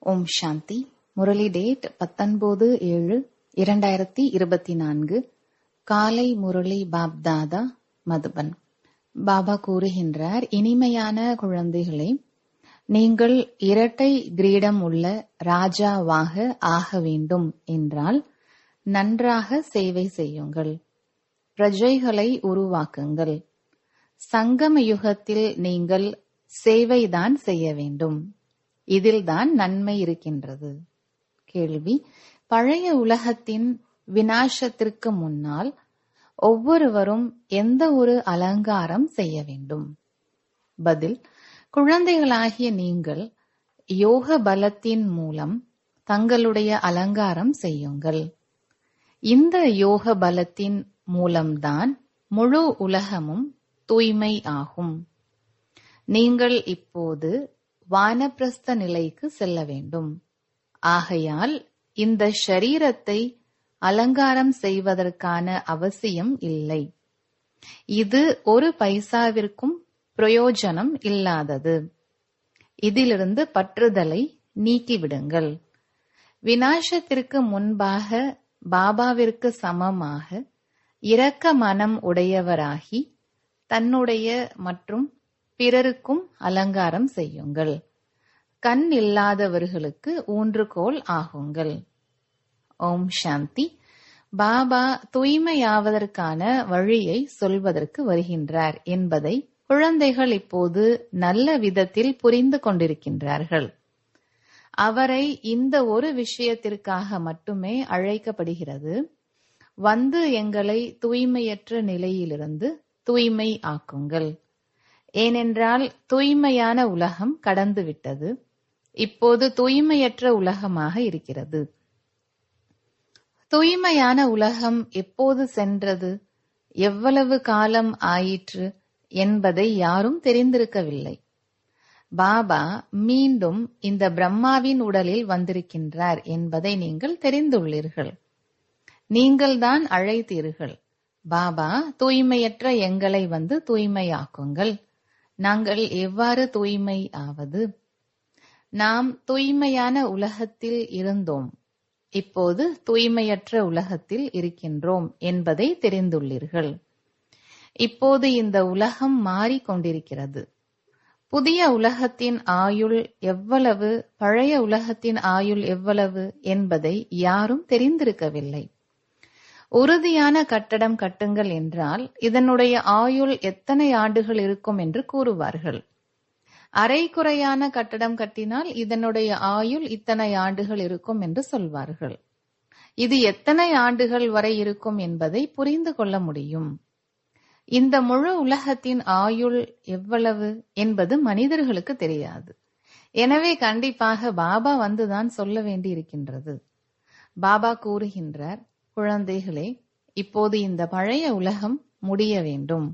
ஓம் சாந்தி. Murali date 19/7/2024. காலை முரளி பாப்தாதா, மதுபன். பாபா கூறுகின்றார், இனிமையான குழந்தைகளே, நீங்கள் இரட்டை கிரீடம் உள்ள ராஜாவாக ஆக வேண்டும் என்றால் நன்றாக சேவை செய்யுங்கள், பிரஜைகளை உருவாக்குங்கள். சங்கம யுகத்தில் நீங்கள் சேவைதான் செய்ய வேண்டும். இதில்தான் நன்மை இருக்கின்றது. கேள்வி: பழைய உலகத்தின் விநாசத்திற்கு முன்னால் ஒவ்வொருவரும் எந்த ஒரு அலங்காரம் செய்ய வேண்டும்? பதில்: குழந்தைகளாகிய நீங்கள் யோக பலத்தின் மூலம் தங்களுடைய அலங்காரம் செய்யுங்கள். இந்த யோக பலத்தின் மூலம்தான் முழு உலகமும் தூய்மை ஆகும். நீங்கள் இப்போது வானப்பிரஸ்த நிலைக்கு செல்ல வேண்டும். ஆகையால் இந்த ஷரீரத்தை அலங்காரம் செய்வதற்கான அவசியம் இல்லை. இது ஒரு பைசாவிற்கும் பிரயோஜனம் இல்லாதது. இதிலிருந்து பற்றுதலை நீக்கிவிடுங்கள். விநாசத்திற்கு முன்பாக பாபாவிற்கு சமமாக இரக்க மனம் உடையவராகி தன்னுடைய மற்றும் பிறருக்கும் அலங்காரம் செய்யுங்கள். கண் இல்லாதவர்களுக்கு ஊன்றுகோல் ஆகுங்கள். ஓம் சாந்தி. பாபா தூய்மையாவதற்கான வழியை சொல்வதற்கு வருகின்றார் என்பதை குழந்தைகள் இப்போது நல்ல விதத்தில் புரிந்து கொண்டிருக்கின்றார்கள். அவரை இந்த ஒரு விஷயத்திற்காக மட்டுமே அழைக்கப்படுகிறது. வந்து எங்களை தூய்மையற்ற நிலையிலிருந்து தூய்மை ஆக்குங்கள். ஏனென்றால் தூய்மையான உலகம் கடந்துவிட்டது. இப்போது தூய்மையற்ற உலகமாக இருக்கிறது. தூய்மையான உலகம் எப்போது சென்றது, எவ்வளவு காலம் ஆயிற்று என்பதை யாரும் தெரிந்திருக்கவில்லை. பாபா மீண்டும் இந்த பிரம்மாவின் உடலில் வந்திருக்கின்றார் என்பதை நீங்கள் தெரிந்துள்ளீர்கள். நீங்கள்தான் அழைத்தீர்கள், பாபா தூய்மையற்ற எங்களை வந்து தூய்மையாக்குங்கள். நாங்கள் எவ்வாறு தூய்மை ஆவது? நாம் தூய்மையான உலகத்தில் இருந்தோம், இப்போது தூய்மையற்ற உலகத்தில் இருக்கின்றோம் என்பதை தெரிந்துள்ளீர்கள். இப்போது இந்த உலகம் மாறிக்கொண்டிருக்கிறது. புதிய உலகத்தின் ஆயுள் எவ்வளவு, பழைய உலகத்தின் ஆயுள் எவ்வளவு என்பதை யாரும் தெரிந்திருக்கவில்லை. உறுதியான கட்டடம் கட்டுங்கள் என்றால் இதனுடைய ஆயுள் எத்தனை ஆண்டுகள் இருக்கும் என்று கூறுவார்கள். அரைக்குறையான கட்டடம் கட்டினால் இதனுடைய ஆயுள் இத்தனை ஆண்டுகள் இருக்கும் என்று சொல்வார்கள். இது எத்தனை ஆண்டுகள் வரை இருக்கும் என்பதை புரிந்து கொள்ள முடியும். இந்த முழு உலகத்தின் ஆயுள் எவ்வளவு என்பது மனிதர்களுக்கு தெரியாது. எனவே கண்டிப்பாக பாபா வந்துதான் சொல்ல வேண்டி இருக்கின்றது. பாபா கூறுகின்றார், குழந்தைகளே, இப்போது இந்த பழைய உலகம் முடிய வேண்டும்.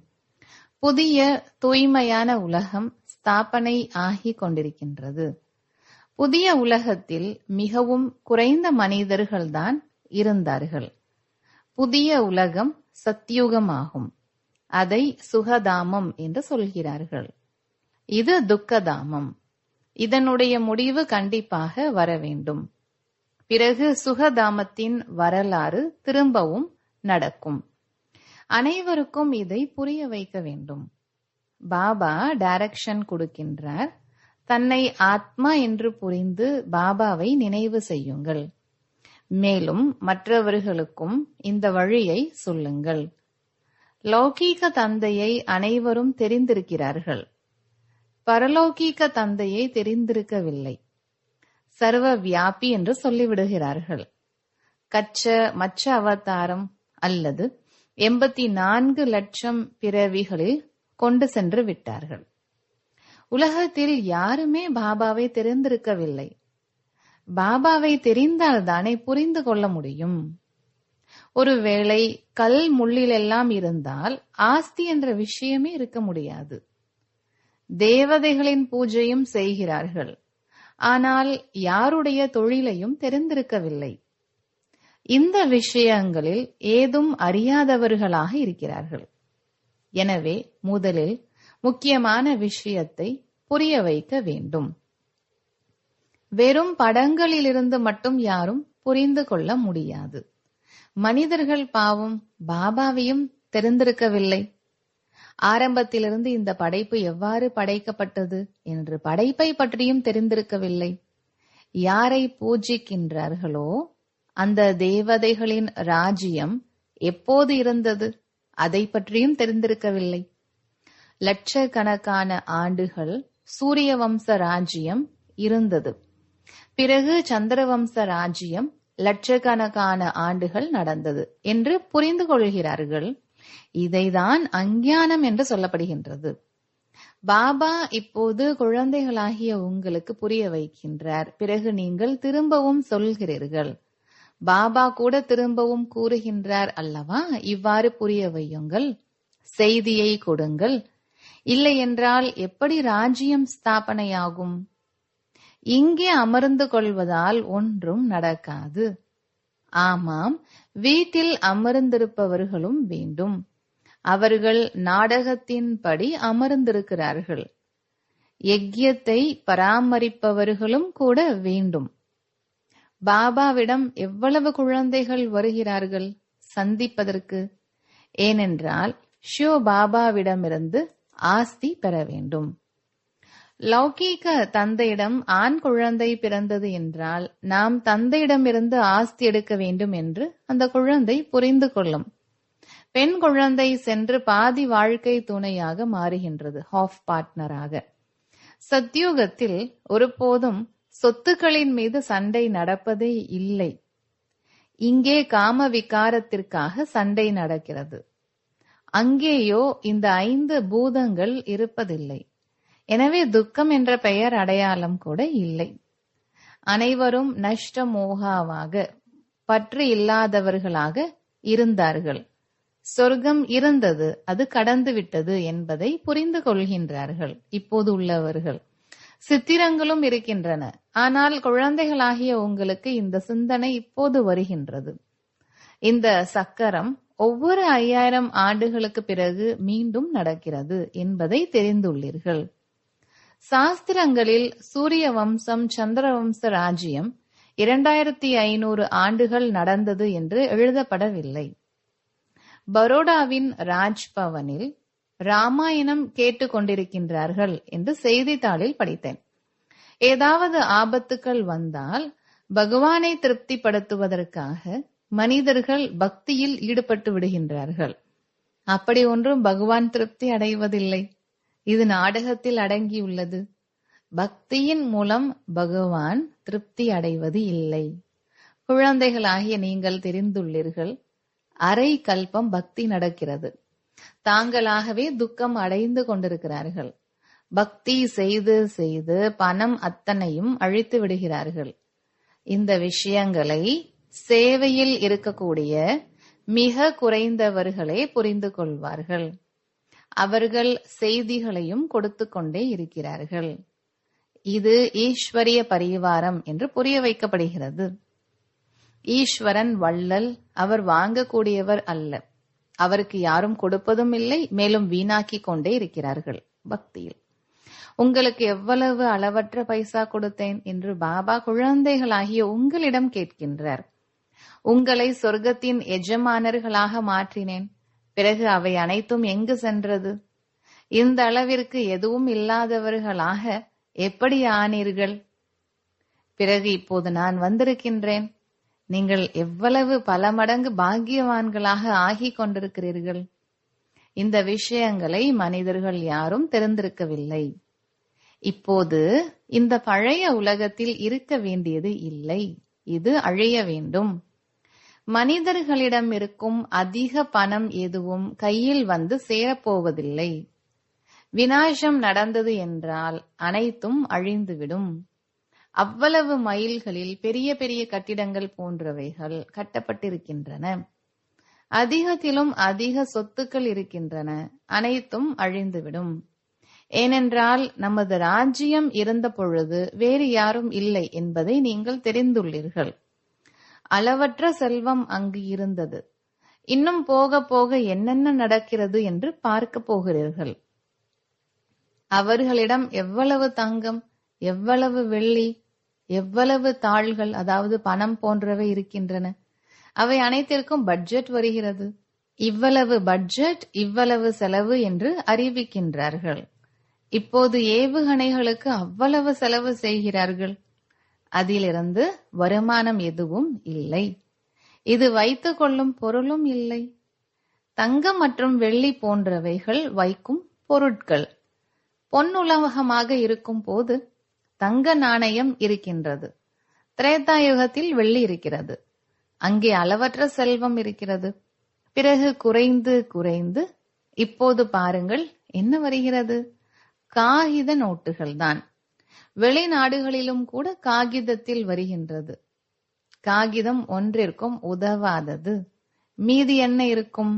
புதிய தூய்மையான உலகம் ஸ்தாபனை ஆகி கொண்டிருக்கின்றது. புதிய உலகத்தில் மிகவும் குறைந்த மனிதர்கள்தான் இருந்தார்கள். புதிய உலகம் சத்யுகமாகும். அதை சுகதாமம் என்று சொல்கிறார்கள். இது துக்கதாமம். இதனுடைய முடிவு கண்டிப்பாக வர வேண்டும். பிறகு சுகதாமத்தின் வரலாறு திரும்பவும் நடக்கும். அனைவருக்கும் இதை புரிய வைக்க வேண்டும். பாபா டைரக்ஷன் கொடுக்கின்றார். தன்னை ஆத்மா என்று புரிந்து பாபாவை நினைவு செய்யுங்கள். மேலும் மற்றவர்களுக்கும் இந்த வழியை சொல்லுங்கள். லௌகீக தந்தையை அனைவரும் தெரிந்திருக்கிறார்கள். பரலௌகீக தந்தையை தெரிந்திருக்கவில்லை. சர்வ வியாபி என்று சொல்லிவிடுகிறார்கள். கச்ச மச்ச அவதாரம் அல்லது 84 லட்சம் பிறவிகளில் கொண்டு சென்று விட்டார்கள். உலகத்தில் யாருமே பாபாவை தெரிந்திருக்கவில்லை. பாபாவை தெரிந்தால்தானே புரிந்து கொள்ள முடியும். ஒருவேளை கல் முள்ளிலெல்லாம் இருந்தால் ஆஸ்தி என்ற விஷயமே இருக்க முடியாது. தேவதைகளின் பூஜையும் செய்கிறார்கள், ஆனால் யாருடைய தொழிலையும் தெரிந்திருக்கவில்லை. இந்த விஷயங்களில் ஏதும் அறியாதவர்களாக இருக்கிறார்கள். எனவே முதலில் முக்கியமான விஷயத்தை புரிய வைக்க வேண்டும். வெறும் படங்களிலிருந்து மட்டும் யாரும் புரிந்து கொள்ள முடியாது. மனிதர்கள் பாவம் பாபாவையும் தெரிந்திருக்கவில்லை. ஆரம்பத்திலிருந்து இந்த படைப்பு எவ்வாறு படைக்கப்பட்டது என்று படைப்பை பற்றியும் தெரிந்திருக்கவில்லை. யாரை பூஜிக்கின்றார்களோ அந்த தேவதைகளின் ராஜ்யம் எப்போது இருந்தது அதை பற்றியும் தெரிந்திருக்கவில்லை. லட்சக்கணக்கான ஆண்டுகள் சூரிய வம்ச ராஜ்யம் இருந்தது. பிறகு சந்திரவம்ச ராஜ்யம் லட்சக்கணக்கான ஆண்டுகள் நடந்தது என்று புரிந்து கொள்கிறார்கள். இதைதான் அஞ்ஞானம் என்று சொல்லப்படுகின்றது. பாபா இப்போது குழந்தைகளாகிய உங்களுக்கு புரிய வைக்கின்றார். பிறகு நீங்கள் திரும்பவும் சொல்கிறீர்கள். பாபா கூட திரும்பவும் கூறுகின்றார் அல்லவா, இவ்வாறு புரிய வையுங்கள், செய்தியை கொடுங்கள், இல்லை என்றால் எப்படி ராஜ்யம் ஸ்தாபனையாகும்? இங்கே அமர்ந்து கொள்வதால் ஒன்றும் நடக்காது. ஆமாம், வீட்டில் அமர்ந்திருப்பவர்களும் வேண்டும். அவர்கள் நாடகத்தின்படி அமர்ந்திருக்கிறார்கள். யஜ்யத்தை பராமரிப்பவர்களும் கூட வேண்டும். பாபாவிடம் எவ்வளவு குழந்தைகள் வருகிறார்கள் சந்திப்பதற்கு? ஏனென்றால் ஷிவ பாபாவிடமிருந்து ஆஸ்தி பெற வேண்டும். லௌகீக தந்தையிடம் ஆண் குழந்தை பிறந்தது என்றால் நாம் தந்தையிடமிருந்து ஆஸ்தி எடுக்க வேண்டும் என்று அந்த குழந்தை புரிந்து கொள்ளும். பெண் குழந்தை சென்று பாதி வாழ்க்கை துணையாக மாறுகின்றது, ஹாஃப் பார்ட்னராக. சத்யுகத்தில் ஒருபோதும் சொத்துக்களின் மீது சண்டை நடப்பதே இல்லை. இங்கே காம விகாரத்திற்காக சண்டை நடக்கிறது. அங்கேயோ இந்த 5 பூதங்கள் இருப்பதில்லை. எனவே துக்கம் என்ற பெயர் அடையாளம் கூட இல்லை. அனைவரும் நஷ்ட மோகாவாக பற்று இல்லாதவர்களாக இருந்தார்கள். சொர்க்கம் இருந்தது, அது கடந்து விட்டது என்பதை புரிந்து கொள்கின்றார்கள் இப்போது உள்ளவர்கள். சித்திரங்களும் இருக்கின்றன. ஆனால் குழந்தைகளாகிய உங்களுக்கு இந்த சிந்தனை இப்போது வருகின்றது. இந்த சக்கரம் ஒவ்வொரு 5000 ஆண்டுகளுக்கு பிறகு மீண்டும் நடக்கிறது என்பதை தெரிந்துள்ளீர்கள். சாஸ்திரங்களில் சூரிய வம்சம் சந்திர வம்ச ராஜ்யம் 2500 ஆண்டுகள் நடந்தது என்று எழுதப்படவில்லை. பரோடாவின் ராஜ்பவனில் ராமாயணம் கேட்டுக் கொண்டிருக்கின்றார்கள் என்று செய்தித்தாளில் படித்தேன். ஏதாவது ஆபத்துக்கள் வந்தால் பகவானை திருப்திப்படுத்துவதற்காக மனிதர்கள் பக்தியில் ஈடுபட்டு விடுகின்றார்கள். அப்படி ஒன்றும் பகவான் திருப்தி அடைவதில்லை. இது நாடகத்தில் அடங்கியுள்ளது. பக்தியின் மூலம் பகவான் திருப்தி அடைவது இல்லை. குழந்தைகளாகிய நீங்கள் தெரிந்துள்ளீர்கள். அரை கல்பம் பக்தி நடக்கிறது. தாங்களாகவே துக்கம் அடைந்து கொண்டிருக்கிறார்கள். பக்தி செய்து செய்து பணம் அத்தனையும் அழித்து விடுகிறார்கள். இந்த விஷயங்களை சேவையில் இருக்கக்கூடிய மிக குறைந்தவர்களே புரிந்து கொள்வார்கள். அவர்கள் செய்திகளையும் கொடுத்து கொண்டே இருக்கிறார்கள். இது ஈஸ்வரிய பரிவாரம் என்று புரிய வைக்கப்படுகிறது. ஈஸ்வரன் வள்ளல், அவர் வாங்கக்கூடியவர் அல்ல. அவருக்கு யாரும் கொடுப்பதும் இல்லை, மேலும் வீணாக்கி கொண்டே இருக்கிறார்கள் பக்தியில். உங்களுக்கு எவ்வளவு அளவற்ற பைசா கொடுத்தேன் என்று பாபா குழந்தைகளாகிய உங்களிடம் கேட்கின்றார். உங்களை சொர்க்கத்தின் எஜமானர்களாக மாற்றினேன். பிறகு அவை அனைத்தும் எங்கு சென்றது? இந்த அளவிற்கு எதுவும் இல்லாதவர்களாக எப்படி ஆனீர்கள்? பிறகு இப்போது நான் வந்திருக்கின்றேன். நீங்கள் எவ்வளவு பல மடங்கு பாக்கியவான்களாக ஆகிக் கொண்டிருக்கிறீர்கள். இந்த விஷயங்களை மனிதர்கள் யாரும் தெரிந்திருக்கவில்லை. இப்போது இந்த பழைய உலகத்தில் இருக்க வேண்டியது இல்லை, இது அழிய வேண்டும். மனிதர்களிடம் இருக்கும் அதிக பணம் எதுவும் கையில் வந்து சேரப்போவதில்லை. விநாசம் நடந்தது என்றால் அனைத்தும் அழிந்துவிடும். அவ்வளவு மைல்களில் பெரிய பெரிய கட்டிடங்கள் போன்றவைகள் கட்டப்பட்டிருக்கின்றன. அதிகத்திலும் அதிக சொத்துக்கள் இருக்கின்றன. அனைத்தும் அழிந்துவிடும். ஏனென்றால் நமது ராஜ்யம் இருந்த பொழுது வேறு யாரும் இல்லை என்பதை நீங்கள் தெரிந்துள்ளீர்கள். அளவற்ற செல்வம் அங்கு இருந்தது. இன்னும் போக போக என்னென்ன நடக்கிறது என்று பார்க்க போகிறீர்கள். அவர்களிடம் எவ்வளவு தங்கம், எவ்வளவு வெள்ளி, எவ்வளவு தாள்கள், அதாவது பணம் போன்றவை இருக்கின்றன. அவை அனைத்திற்கும் பட்ஜெட் வருகிறது. இவ்வளவு பட்ஜெட், இவ்வளவு செலவு என்று அறிவிக்கின்றார்கள். இப்போது ஏவுகணைகளுக்கு அவ்வளவு செலவு செய்கிறார்கள். அதிலிருந்து வருமானம் எதுவும் இல்லை. இது வைத்துக் கொள்ளும் பொருளும் இல்லை. தங்கம் மற்றும் வெள்ளி போன்றவைகள் வைக்கும் பொருட்கள். பொன்னுலகமாக இருக்கும் போது தங்க நாணயம் இருக்கின்றது. திரேதாயுகத்தில் வெள்ளி இருக்கிறது. அங்கே அளவற்ற செல்வம் இருக்கிறது. பிறகு குறைந்து குறைந்து இப்போது பாருங்கள் என்ன வருகிறது? காகித நோட்டுகள் தான். வெளிநாடுகளிலும் கூட காகிதத்தில் வருகின்றது. காகிதம் ஒன்றிற்கும் உதவாதது. மீதி என்ன இருக்கும்?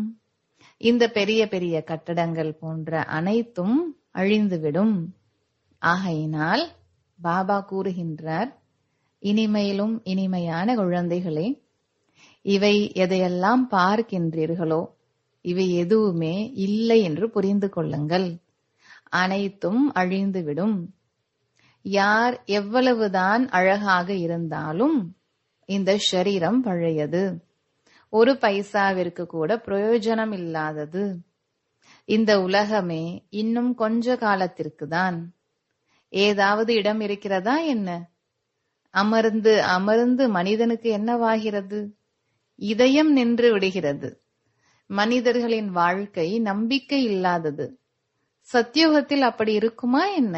இந்த பெரிய பெரிய கட்டடங்கள் போன்ற அனைத்தும் அழிந்துவிடும். ஆகையினால் பாபா கூறுகின்றார், இனிமையிலும் இனிமையான குழந்தைகளே, இவை எதையெல்லாம் பார்க்கின்றீர்களோ இவை எதுவுமே இல்லை என்று புரிந்து கொள்ளுங்கள். அனைத்தும் அழிந்துவிடும். யார் எவ்வளவுதான் அழகாக இருந்தாலும் இந்த ஷரீரம் பழையது, ஒரு பைசாவிற்கு கூட பிரயோஜனம் இல்லாதது. இந்த உலகமே இன்னும் கொஞ்ச காலத்திற்கு தான். ஏதாவது இடம் இருக்கிறதா என்ன? அமர்ந்து அமர்ந்து மனிதனுக்கு என்னவாகிறது? இதயம் நின்று விடுகிறது. மனிதர்களின் வாழ்க்கை நம்பிக்கை இல்லாதது. சத்யுகத்தில் அப்படி இருக்குமா என்ன?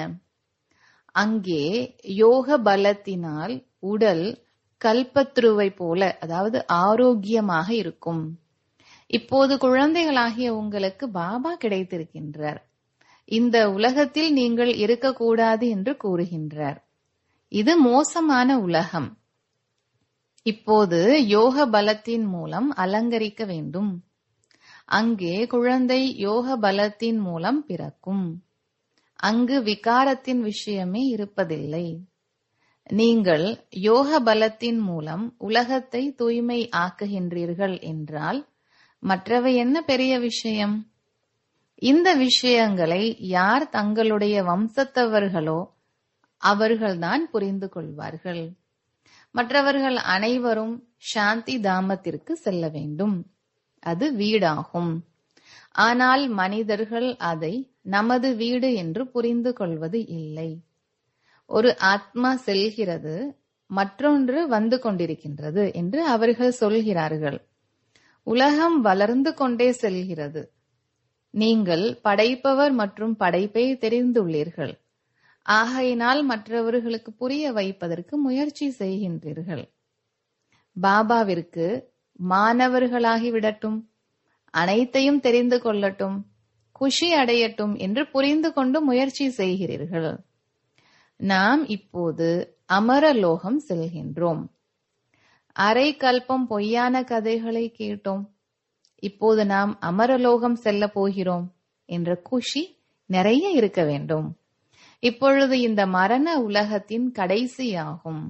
அங்கே யோக பலத்தினால் உடல் கல்பத்ருவை போல, அதாவது ஆரோக்கியமாக இருக்கும். இப்போது குழந்தைகளாகிய உங்களுக்கு பாபா கிடைத்திருக்கின்றார். இந்த உலகத்தில் நீங்கள் இருக்கக்கூடாது என்று கூறுகின்றார். இது மோசமான உலகம். இப்போது யோக பலத்தின் மூலம் அலங்கரிக்க வேண்டும். அங்கே குழந்தை யோக பலத்தின் மூலம் பிறக்கும். அங்கு விகாரத்தின் விஷயமே இருப்பதில்லை. நீங்கள் யோக பலத்தின் மூலம் உலகத்தை தூய்மை ஆக்குகின்றீர்கள் என்றால் மற்றவை என்ன பெரிய விஷயம்? இந்த விஷயங்களை யார் தங்களுடைய வம்சத்தவர்களோ அவர்கள்தான் புரிந்து கொள்வார்கள். மற்றவர்கள் அனைவரும் சாந்தி தாமத்திற்கு செல்ல வேண்டும். அது வீடாகும். ஆனால் மனிதர்கள் அதை நமது வீடு என்று புரிந்து கொள்வது இல்லை. ஒரு ஆத்மா செல்கிறது, மற்றொன்று வந்து கொண்டிருக்கின்றது என்று அவர்கள் சொல்கிறார்கள். உலகம் வளர்ந்து கொண்டே செல்கிறது. நீங்கள் படைப்பவர் மற்றும் படைப்பை தெரிந்துள்ளீர்கள். ஆகையினால் மற்றவர்களுக்கு புரிய வைப்பதற்கு முயற்சி செய்கின்றீர்கள். பாபாவிற்கு மாணவர்களாகிவிடட்டும், அனைத்தையும் தெரிந்து கொள்ளட்டும், குஷி அடையட்டும் என்று புரிந்து கொண்டு முயற்சி செய்கிறீர்கள். நாம் இப்போது அமரலோகம் செல்கின்றோம். அரை கல்பம் பொய்யான கதைகளை கேட்டோம். இப்போது நாம் அமரலோகம் செல்ல போகிறோம் என்ற குஷி நிறைய இருக்க வேண்டும். இப்பொழுது இந்த மரண உலகத்தின் கடைசியாகும்.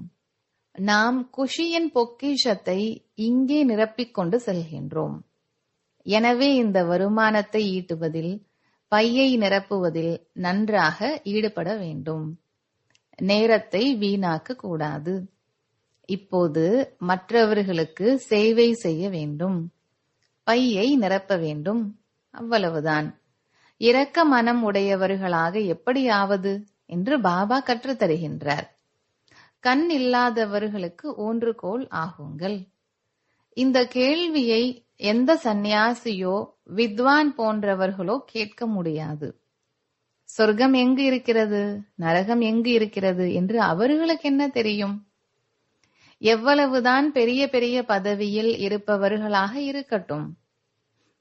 நாம் குஷியின் பொக்கிஷத்தை இங்கே நிரப்பிக் கொண்டு செல்கின்றோம். எனவே இந்த வருமானத்தை ஈட்டுவதில், பையை நிரப்புவதில் நன்றாக ஈடுபட வேண்டும். நேரத்தை வீணாக்க கூடாது. இப்போது மற்றவர்களுக்கு சேவை செய்ய வேண்டும். பையை நிரப்ப வேண்டும். அவ்வளவுதான். இரக்க மனம் உடையவர்களாக எப்படியாவது என்று பாபா கற்றுத் தருகின்றார். கண் இல்லாதவர்களுக்கு ஊன்றுகோல் ஆகுங்கள். இந்த கேள்வியை எந்த சந்நியாசியோ வித்வான் போன்றவர்களோ கேட்க முடியாது. சொர்க்கம் எங்கு இருக்கிறது, நரகம் எங்கு இருக்கிறது என்று அவர்களுக்கு என்ன தெரியும்? எவ்வளவுதான் பெரிய பெரிய பதவியில் இருப்பவர்களாக இருக்கட்டும்,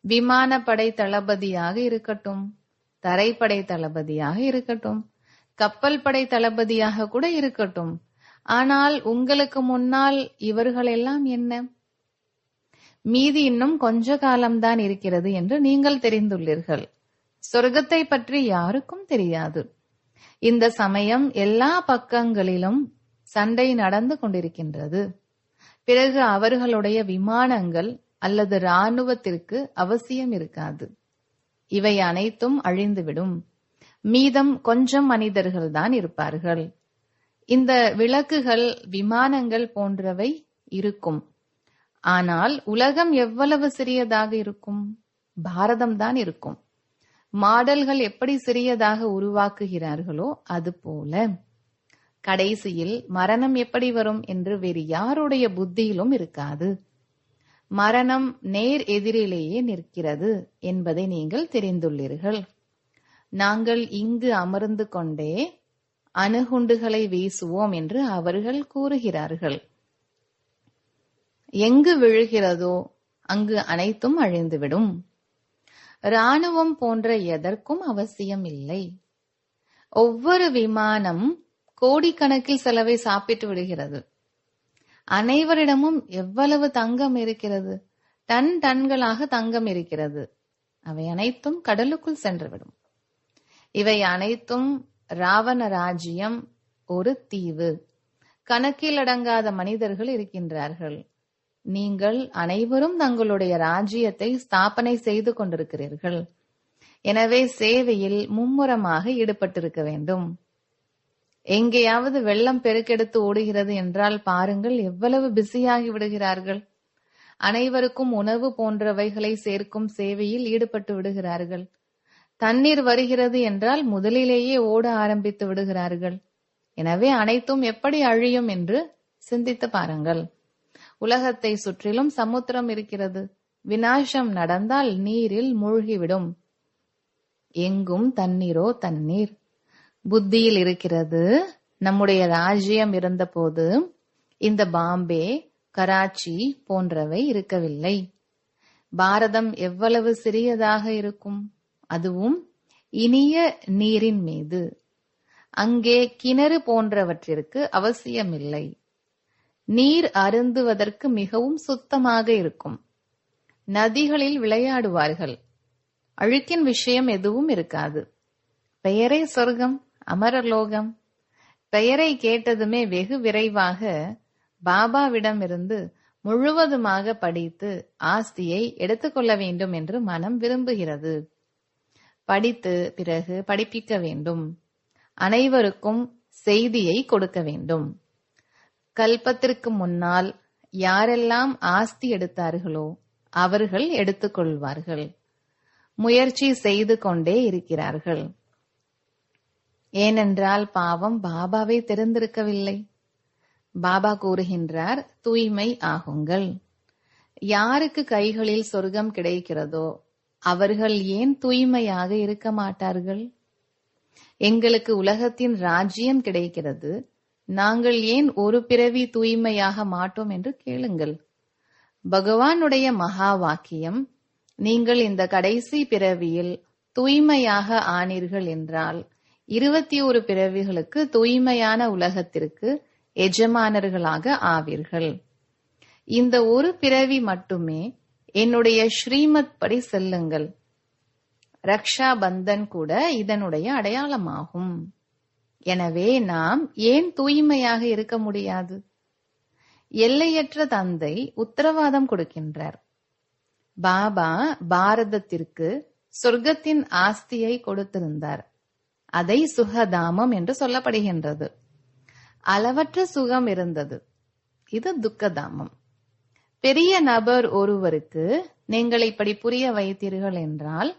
விமானப்படை தளபதியாக இருக்கட்டும், தரைப்படை தளபதியாக இருக்கட்டும், கப்பல் படை தளபதியாக கூட இருக்கட்டும், ஆனால் உங்களுக்கு முன்னால் இவர்களெல்லாம் என்ன? மீதி இன்னும் கொஞ்ச காலம்தான் இருக்கிறது என்று நீங்கள் தெரிந்துள்ளீர்கள். சொர்க்கத்தை பற்றி யாருக்கும் தெரியாது. இந்த சமயம் எல்லா பக்கங்களிலும் சண்டை நடந்து கொண்டிருக்கின்றது. பிறகு அவர்களுடைய விமானங்கள் அல்லது இராணுவத்திற்கு அவசியம் இருக்காது. இவை அனைத்தும் அழிந்துவிடும். மீதம் கொஞ்சம் மனிதர்கள்தான் இருப்பார்கள். இந்த விளக்குகள், விமானங்கள் போன்றவை இருக்கும். ஆனால் உலகம் எவ்வளவு சிறியதாக இருக்கும்? பாரதம்தான் இருக்கும். மாடல்கள் எப்படி சிறியதாக உருவாக்குகிறார்களோ அதுபோல கடைசியில் மரணம் எப்படி வரும் என்று வேறு யாருடைய புத்தியிலும் இருக்காது. மரணம் நேர் எதிரிலேயே நிற்கிறது என்பதை நீங்கள் தெரிந்துள்ளீர்கள். நாங்கள் இங்கு அமர்ந்து கொண்டே அணுகுண்டுகளை வீசுவோம் என்று அவர்கள் கூறுகிறார்கள். எங்கு விழுகிறதோ அங்கு அனைத்தும் அழிந்துவிடும். இராணுவம் போன்ற எதற்கும் அவசியம் இல்லை. ஒவ்வொரு விமானம் கோடிக்கணக்கில் செலவை சாப்பிட்டு விடுகிறது. அனைவரிடமும் எவ்வளவு தங்கம் இருக்கிறது? டன்களாக தங்கம் இருக்கிறது. அவை அனைத்தும் கடலுக்குள் சென்றுவிடும். இவை அனைத்தும் ராவண ராஜ்யம், ஒரு தீவு. கணக்கில் அடங்காத மனிதர்கள் இருக்கின்றார்கள். நீங்கள் அனைவரும் தங்களுடைய ராஜ்யத்தை ஸ்தாபனை செய்து கொண்டிருக்கிறீர்கள். எனவே சேவையில் மும்முரமாக ஈடுபட்டிருக்க வேண்டும். எங்கேயாவது வெள்ளம் பெருக்கெடுத்து ஓடுகிறது என்றால் பாருங்கள், எவ்வளவு பிஸியாகி விடுகிறார்கள். அனைவருக்கும் உணவு போன்றவைகளை சேர்க்கும் சேவையில் ஈடுபட்டு விடுகிறார்கள். தண்ணீர் வருகிறது என்றால் முதலிலேயே ஓட ஆரம்பித்து விடுகிறார்கள். எனவே அனைத்தும் எப்படி அழியும் என்று சிந்தித்து பாருங்கள். உலகத்தை சுற்றிலும் சமுத்திரம் இருக்கிறது. விநாசம் நடந்தால் நீரில் மூழ்கிவிடும். எங்கும் தண்ணீரோ தண்ணீர். புத்தியில் இருக்கிறது. நம்முடைய ராஜ்யம் இருந்தபோது இந்த பாம்பே, கராச்சி போன்றவை இருக்கவில்லை. பாரதம் எவ்வளவு சிறியதாக இருக்கும், அதுவும் இனிய நீரின் மீது. அங்கே கிணறு போன்றவற்றிற்கு அவசியமில்லை. நீர் அருந்துவதற்கு மிகவும் சுத்தமாக இருக்கும். நதிகளில் விளையாடுவார்கள். அழுக்கின் விஷயம் எதுவும் இருக்காது. பெயரே சொர்க்கம், அமரலோகம். பெயரை கேட்டதுமே வெகு விரைவாக பாபாவிடமிருந்து முழுவதுமாக படித்து ஆஸ்தியை எடுத்துக்கொள்ள வேண்டும் என்று மனம் விரும்புகிறது. படித்து பிறகு படிப்பிக்க வேண்டும். அனைவருக்கும் செய்தியை கொடுக்க வேண்டும். கல்பத்திற்கு முன்னால் யாரெல்லாம் ஆஸ்தி எடுத்தார்களோ அவர்கள் எடுத்துக்கொள்வார்கள். முயற்சி செய்து கொண்டே இருக்கிறார்கள். ஏனென்றால் பாவம் பாபாவை தெரிந்திருக்கவில்லை. பாபா கூறுகின்றார், தூய்மை ஆகுங்கள். யாருக்கு கைகளில் சொர்க்கம் கிடைக்கிறதோ அவர்கள் ஏன் தூய்மையாக இருக்க மாட்டார்கள்? எங்களுக்கு உலகத்தின் ராஜ்யம் கிடைக்கிறது, நாங்கள் ஏன் ஒரு பிறவி தூய்மையாக மாட்டோம் என்று கேளுங்கள். பகவானுடைய மகா வாக்கியம், நீங்கள் இந்த கடைசி பிறவியில் தூய்மையாக ஆனீர்கள் என்றால் 21 பிறவிகளுக்கு தூய்மையான உலகத்திற்கு எஜமானர்களாக ஆவீர்கள். இந்த ஒரு பிறவி மட்டுமே என்னுடைய ஸ்ரீமத் படி செல்லுங்கள். ரக்ஷா பந்தன் கூட இதனுடைய அடையாளமாகும். எனவே நாம் ஏன் தூய்மையாக இருக்க முடியாது? எல்லையற்ற தந்தை உத்தரவாதம் கொடுக்கின்றார். பாபா பாரதத்திற்கு சொர்க்கத்தின் ஆஸ்தியை கொடுத்திருந்தார். அதை சுகதாமம் என்று சொல்லப்படுகின்றது. அளவற்ற சுகம் இருந்தது. இது துக்கதாமம். பெரிய நபர் ஒருவருக்கு நீங்கள் இப்படி புரிய வைத்தீர்கள் என்றால்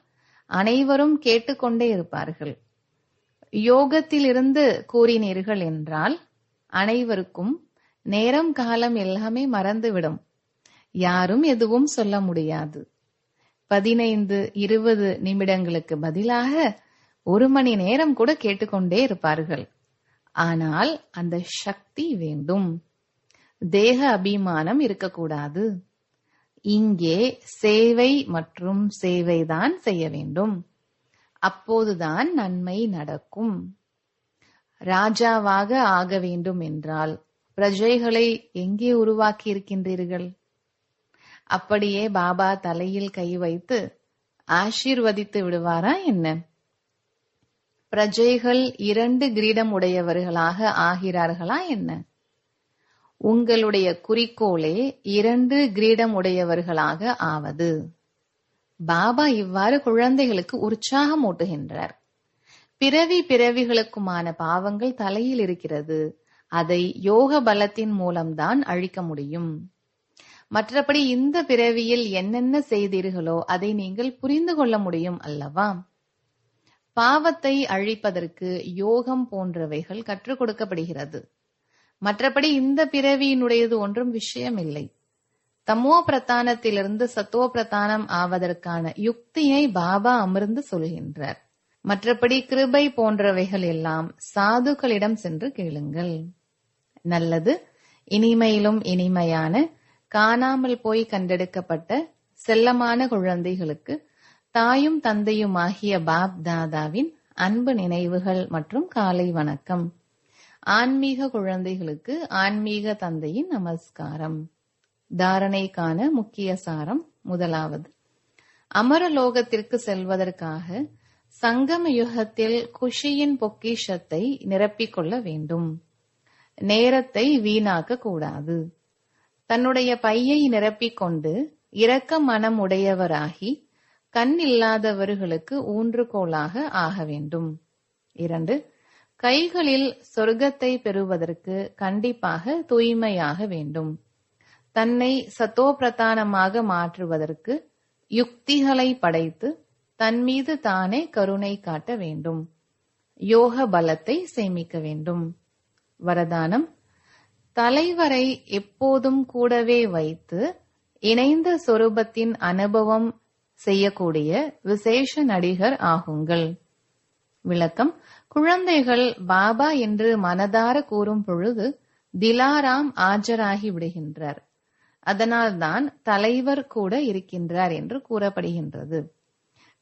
அனைவரும் கேட்டுக்கொண்டே இருப்பார்கள். யோகத்திலிருந்து கூறினீர்கள் என்றால் அனைவருக்கும் நேரம் காலம் எல்லாமே மறந்துவிடும். யாரும் எதுவும் சொல்ல முடியாது. 15-20 நிமிடங்களுக்கு பதிலாக 1 மணி நேரம் கூட கேட்டுக்கொண்டே இருப்பார்கள். ஆனால் அந்த சக்தி வேண்டும். தேக அபிமானம் இருக்கக்கூடாது. இங்கே சேவை மற்றும் சேவைதான் செய்ய வேண்டும். அப்போதுதான் நன்மை நடக்கும். ராஜாவாக ஆக வேண்டும் என்றால் பிரஜைகளை எங்கே உருவாக்கி இருக்கின்றீர்கள்? அப்படியே பாபா தலையில் கை வைத்து ஆசீர்வதித்து விடுவாரா என்ன? பிரஜைகள் 2 கிரீடம் உடையவர்களாக ஆகிறார்களா என்ன? உங்களுடைய குறிக்கோளே 2 கிரீடம் உடையவர்களாக ஆவது. பாபா இவ்வாறு குழந்தைகளுக்கு உற்சாகம் ஊட்டுகின்றார். பிறவிகளுக்குமான பாவங்கள் தலையில் இருக்கிறது. அதை யோக பலத்தின் மூலம்தான் அழிக்க முடியும். மற்றபடி இந்த பிறவியில் என்னென்ன செய்தீர்களோ அதை நீங்கள் புரிந்து கொள்ள முடியும் அல்லவா? பாவத்தை அழிப்பதற்கு யோகம் போன்றவைகள் கற்றுக் கொடுக்கப்படுகிறது. மற்றபடி இந்த பிறவியினுடையது ஒன்றும் விஷயம் இல்லை. தமோ பிரதானத்திலிருந்து சத்தோ பிரதானம் ஆவதற்கான யுக்தியை பாபா அமர்ந்து சொல்கின்றார். மற்றபடி கிருபை போன்றவைகள் எல்லாம் சாதுக்களிடம் சென்று கேளுங்கள். நல்லது. இனிமையிலும் இனிமையான காணாமல் போய் கண்டெடுக்கப்பட்ட செல்லமான குழந்தைகளுக்கு தாயும் தந்தையுமாகிய பாப் தாதாவின் அன்பு நினைவுகள் மற்றும் காலை வணக்கம். ஆன்மீக குழந்தைகளுக்கு ஆன்மீக தந்தையின் நமஸ்காரம். தாரணைக்கான முக்கிய சாரம். முதலாவது, அமரலோகத்திற்கு செல்வதற்காக சங்கம யுகத்தில் குஷியின் பொக்கிஷத்தை நிரப்பிக் கொள்ள வேண்டும். நேரத்தை வீணாக்க கூடாது. தன்னுடைய பையை நிரப்பிக் கொண்டு இரக்க மனம் உடையவராகி கண் இல்லாதவர்களுக்கு ஊன்றுகோலாக ஆக வேண்டும். 2, கைகளில் சொர்க்கத்தை பெறுவதற்கு கண்டிப்பாக தூய்மையாக வேண்டும். தன்னை சத்தோபிரதானமாக மாற்றுவதற்கு யுக்திகளை படைத்து தன் மீது தானே கருணை காட்ட வேண்டும். யோக பலத்தை சேமிக்க வேண்டும். வரதானம்: தலைவரை எப்போதும் கூடவே வைத்து இணைந்த சொரூபத்தின் அனுபவம் செய்யக்கூடிய விசேஷ நடிகர் ஆகுங்கள். விளக்கம்: குழந்தைகள் பாபா என்று மனதார கூறும் பொழுது திலாராம் ஆஜராகி விடுகின்றார். அதனால்தான் தலைவர் கூட இருக்கின்றார் என்று கூறப்படுகின்றது.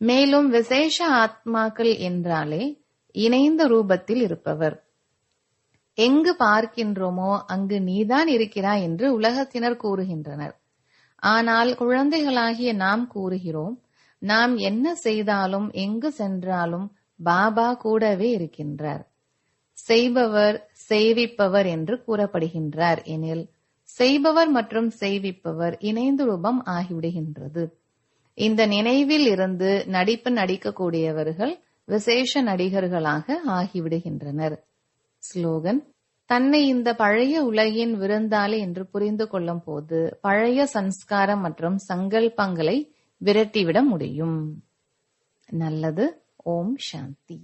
மேலும் விசேஷ ஆத்மாக்கள் என்றாலே இணைந்த ரூபத்தில் இருப்பவர். எங்கு பார்க்கின்றோமோ அங்கு நீதான் இருக்கிறாய் என்று உலகத்தினர் கூறுகின்றனர். ஆனால் குழந்தைகளாகிய நாம் கூறுகிறோம், நாம் என்ன செய்தாலும் எங்கு சென்றாலும் பாபா கூடவே இருக்கின்றார். செய்பவர் செய்விப்பவர் என்று கூறப்படுகின்றார் எனில் செய்பவர் மற்றும் செய்விப்பவர் இணைந்து ரூபம் ஆகிவிடுகின்றது. இந்த நினைவில் இருந்து நடிப்பு நடிக்கக்கூடியவர்கள் விசேஷ நடிகர்களாக ஆகிவிடுகின்றனர். ஸ்லோகன்: தன்னை இந்த பழைய உலகின் விருந்தாளி என்று புரிந்து கொள்ளும் போது பழைய சன்ஸ்காரம் மற்றும் சங்கல்பங்களை விரட்டிவிட முடியும். நல்லது. ஓம் சாந்தி.